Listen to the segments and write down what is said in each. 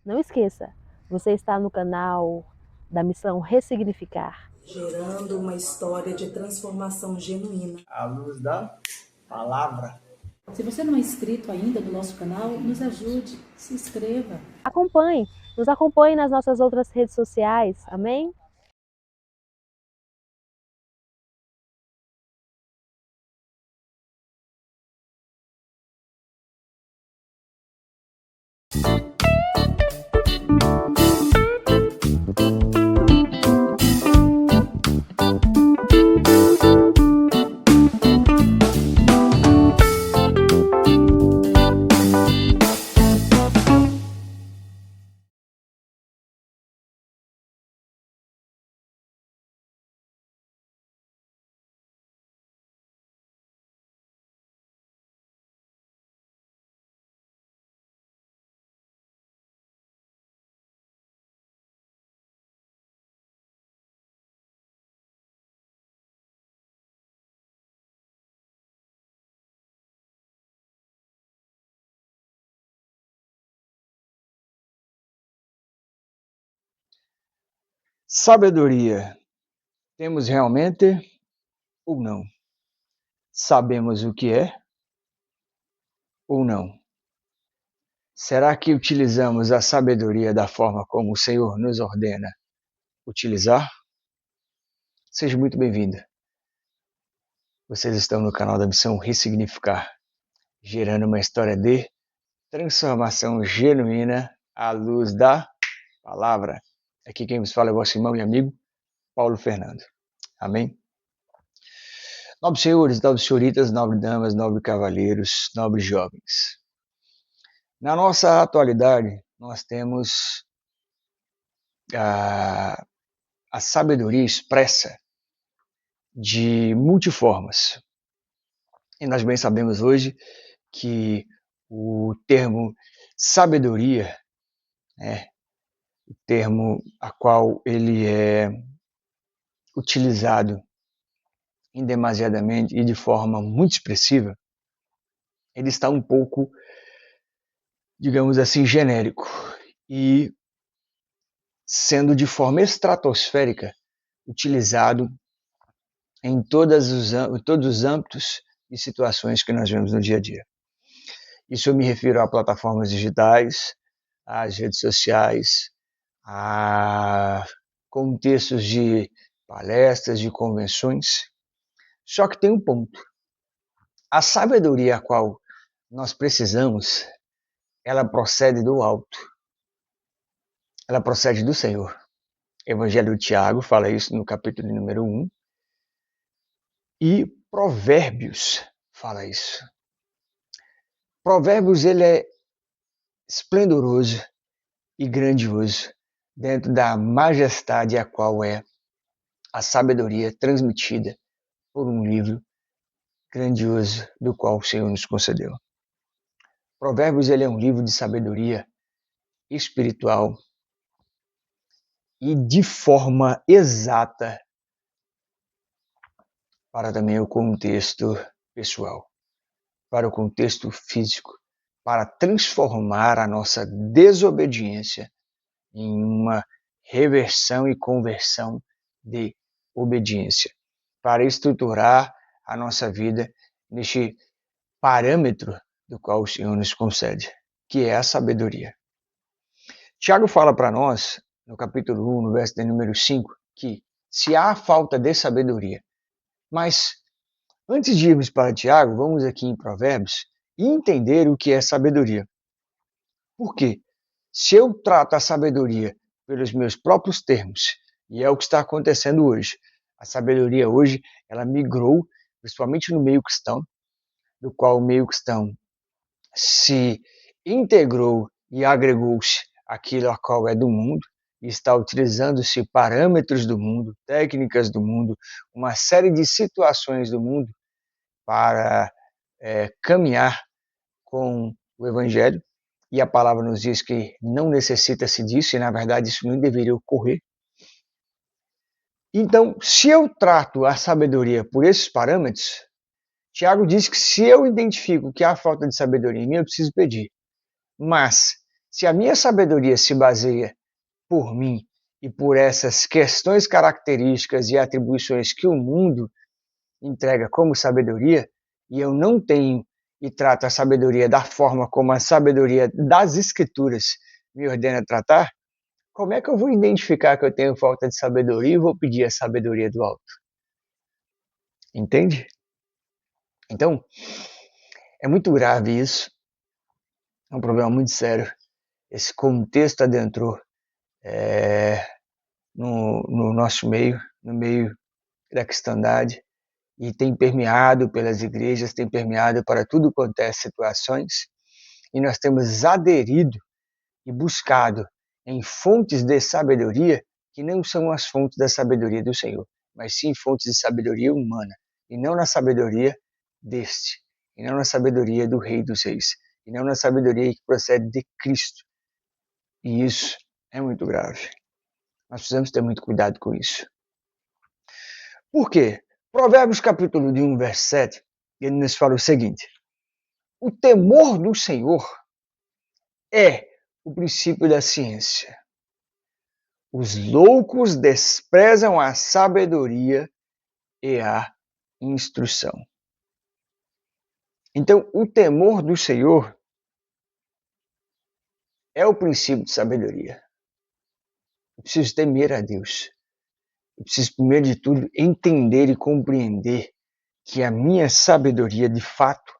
Não esqueça, você está no canal da Missão Ressignificar. Gerando uma história de transformação genuína. À luz da palavra. Se você não é inscrito ainda no nosso canal, nos ajude, se inscreva. Nos acompanhe nas nossas outras redes sociais, amém? Sabedoria. Temos realmente ou não? Sabemos o que é ou não? Será que utilizamos a sabedoria da forma como o Senhor nos ordena utilizar? Seja muito bem-vinda. Vocês estão no canal da Missão Ressignificar, gerando uma história de transformação genuína à luz da palavra. Aqui quem vos fala é vosso irmão e amigo, Paulo Fernando. Amém? Nobres senhores, nobres senhoritas, nobres damas, nobres cavalheiros, nobres jovens. Na nossa atualidade, nós temos a sabedoria expressa de multiformas. E nós bem sabemos hoje que o termo sabedoria, o termo a qual ele é utilizado indemasiadamente e de forma muito expressiva, ele está um pouco, digamos assim, genérico e sendo de forma estratosférica utilizado em todos os âmbitos e situações que nós vemos no dia a dia. Isso eu me refiro a plataformas digitais, às redes sociais, a contextos de palestras, de convenções. Só que tem um ponto. A sabedoria a qual nós precisamos, ela procede do alto. Ela procede do Senhor. O Evangelho de Tiago fala isso no capítulo número 1. E Provérbios fala isso. Provérbios ele é esplendoroso e grandioso dentro da majestade a qual é a sabedoria transmitida por um livro grandioso do qual o Senhor nos concedeu. Provérbios ele é um livro de sabedoria espiritual e de forma exata para também o contexto pessoal, para o contexto físico, para transformar a nossa desobediência em uma reversão e conversão de obediência, para estruturar a nossa vida neste parâmetro do qual o Senhor nos concede, que é a sabedoria. Tiago fala para nós, no capítulo 1, no verso de número 5, que se há falta de sabedoria, mas antes de irmos para Tiago, vamos aqui em Provérbios e entender o que é sabedoria. Por quê? Se eu trato a sabedoria pelos meus próprios termos, e é o que está acontecendo hoje, a sabedoria hoje, ela migrou, principalmente no meio cristão, do qual o meio cristão se integrou e agregou-se àquilo a qual é do mundo, e está utilizando-se parâmetros do mundo, técnicas do mundo, uma série de situações do mundo para caminhar com o Evangelho, e a palavra nos diz que não necessita-se disso, e na verdade isso não deveria ocorrer. Então, se eu trato a sabedoria por esses parâmetros, Tiago diz que se eu identifico que há falta de sabedoria em mim, eu preciso pedir. Mas, Se a minha sabedoria se baseia por mim e por essas questões características e atribuições que o mundo entrega como sabedoria, e eu não tenho e trato a sabedoria da forma como a sabedoria das Escrituras me ordena tratar, como é que eu vou identificar que eu tenho falta de sabedoria e vou pedir a sabedoria do alto? Entende? Então, é muito grave isso, é um problema muito sério. Esse contexto adentrou no nosso meio, no meio da cristandade, e tem permeado pelas igrejas, tem permeado para tudo quanto é situações, e nós temos aderido e buscado em fontes de sabedoria que não são as fontes da sabedoria do Senhor, mas sim fontes de sabedoria humana, e não na sabedoria deste, e não na sabedoria do Rei dos Reis, e não na sabedoria que procede de Cristo. E isso é muito grave. Nós precisamos ter muito cuidado com isso. Por quê? Provérbios capítulo 1, verso 7, ele nos fala o seguinte: o temor do Senhor é o princípio da ciência. Os loucos desprezam a sabedoria e a instrução. Então, o temor do Senhor é o princípio de sabedoria. Eu preciso temer a Deus. Eu preciso, primeiro de tudo, entender e compreender que a minha sabedoria, de fato,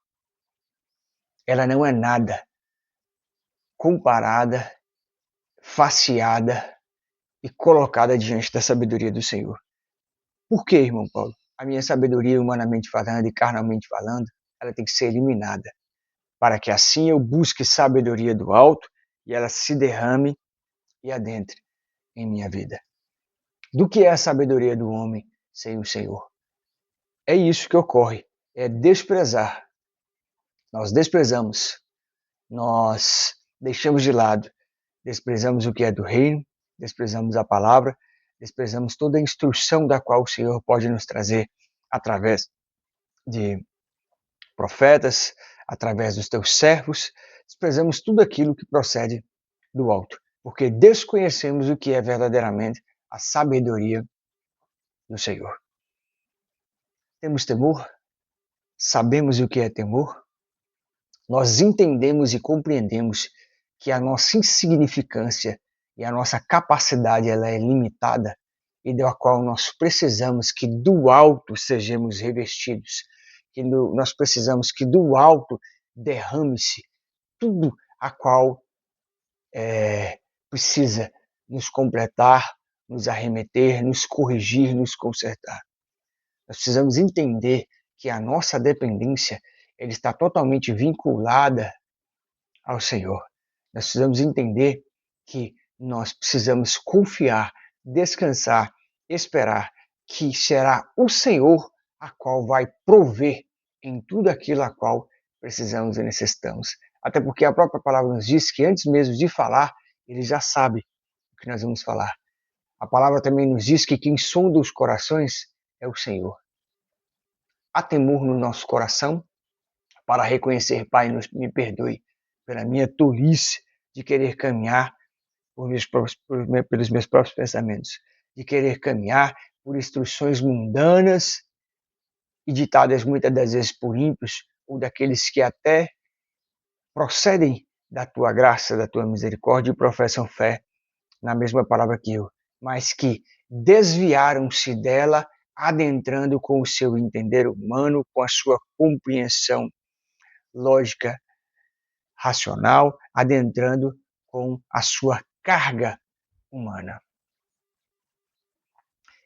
ela não é nada comparada, faceada e colocada diante da sabedoria do Senhor. Por quê, irmão Paulo? A minha sabedoria, humanamente falando e carnalmente falando, ela tem que ser eliminada, para que assim eu busque sabedoria do alto e ela se derrame e adentre em minha vida. Do que é a sabedoria do homem sem o Senhor? É isso que ocorre, é desprezar. Nós desprezamos, nós deixamos de lado, desprezamos o que é do reino, desprezamos a palavra, desprezamos toda a instrução da qual o Senhor pode nos trazer através de profetas, através dos teus servos, desprezamos tudo aquilo que procede do alto, porque desconhecemos o que é verdadeiramente a sabedoria do Senhor. Temos temor? Sabemos o que é temor? Nós entendemos e compreendemos que a nossa insignificância e a nossa capacidade ela é limitada e da qual nós precisamos que do alto sejamos revestidos, que nós precisamos que do alto derrame-se tudo a qual precisa nos completar, nos arremeter, nos corrigir, nos consertar. Nós precisamos entender que a nossa dependência ela está totalmente vinculada ao Senhor. Nós precisamos entender que nós precisamos confiar, descansar, esperar que será o Senhor a qual vai prover em tudo aquilo a qual precisamos e necessitamos. Até porque a própria palavra nos diz que antes mesmo de falar, ele já sabe o que nós vamos falar. A palavra também nos diz que quem sonda os corações é o Senhor. Há temor no nosso coração para reconhecer, Pai, me perdoe pela minha tolice de querer caminhar pelos meus próprios pensamentos, de querer caminhar por instruções mundanas e ditadas muitas das vezes por ímpios ou daqueles que até procedem da tua graça, da tua misericórdia e professam fé na mesma palavra que eu, mas que desviaram-se dela, adentrando com o seu entender humano, com a sua compreensão lógica, racional, adentrando com a sua carga humana.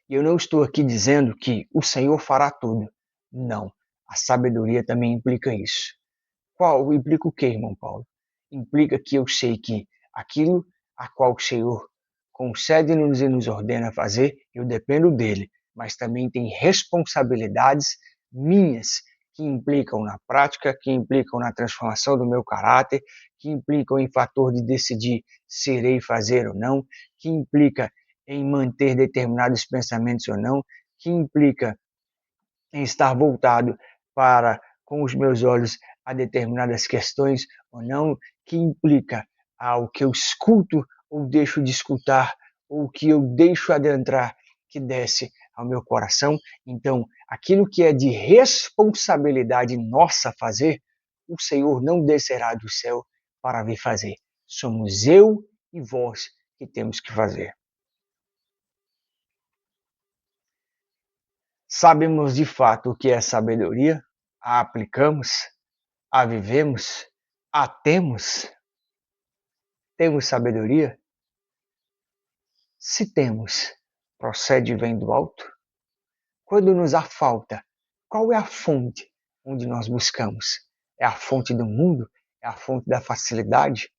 E eu não estou aqui dizendo que o Senhor fará tudo. Não. A sabedoria também implica isso. Qual implica o quê, irmão Paulo? Implica que eu sei que aquilo a qual o Senhor concede-nos e nos ordena fazer, eu dependo dele, mas também tem responsabilidades minhas que implicam na prática, que implicam na transformação do meu caráter, que implicam em fator de decidir se irei fazer ou não, que implica em manter determinados pensamentos ou não, que implica em estar voltado para com os meus olhos a determinadas questões ou não, que implica ao que eu escuto ou deixo de escutar, ou que eu deixo adentrar, que desce ao meu coração. Então, aquilo que é de responsabilidade nossa fazer, o Senhor não descerá do céu para vir fazer. Somos eu e vós que temos que fazer. Sabemos de fato o que é sabedoria? A aplicamos? A vivemos? A temos? Temos sabedoria? Se temos, procede e vem do alto? Quando nos há falta, qual é a fonte onde nós buscamos? É a fonte do mundo? É a fonte da facilidade?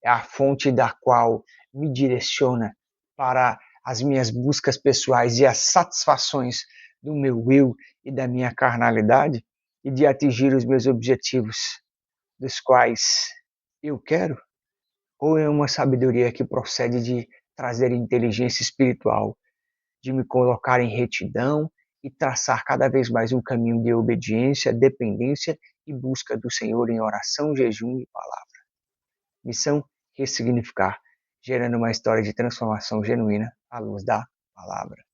É a fonte da qual me direciona para as minhas buscas pessoais e as satisfações do meu eu e da minha carnalidade e de atingir os meus objetivos, dos quais eu quero? Ou é uma sabedoria que procede de trazer inteligência espiritual, de me colocar em retidão e traçar cada vez mais um caminho de obediência, dependência e busca do Senhor em oração, jejum e palavra? Missão: ressignificar, gerando uma história de transformação genuína à luz da palavra.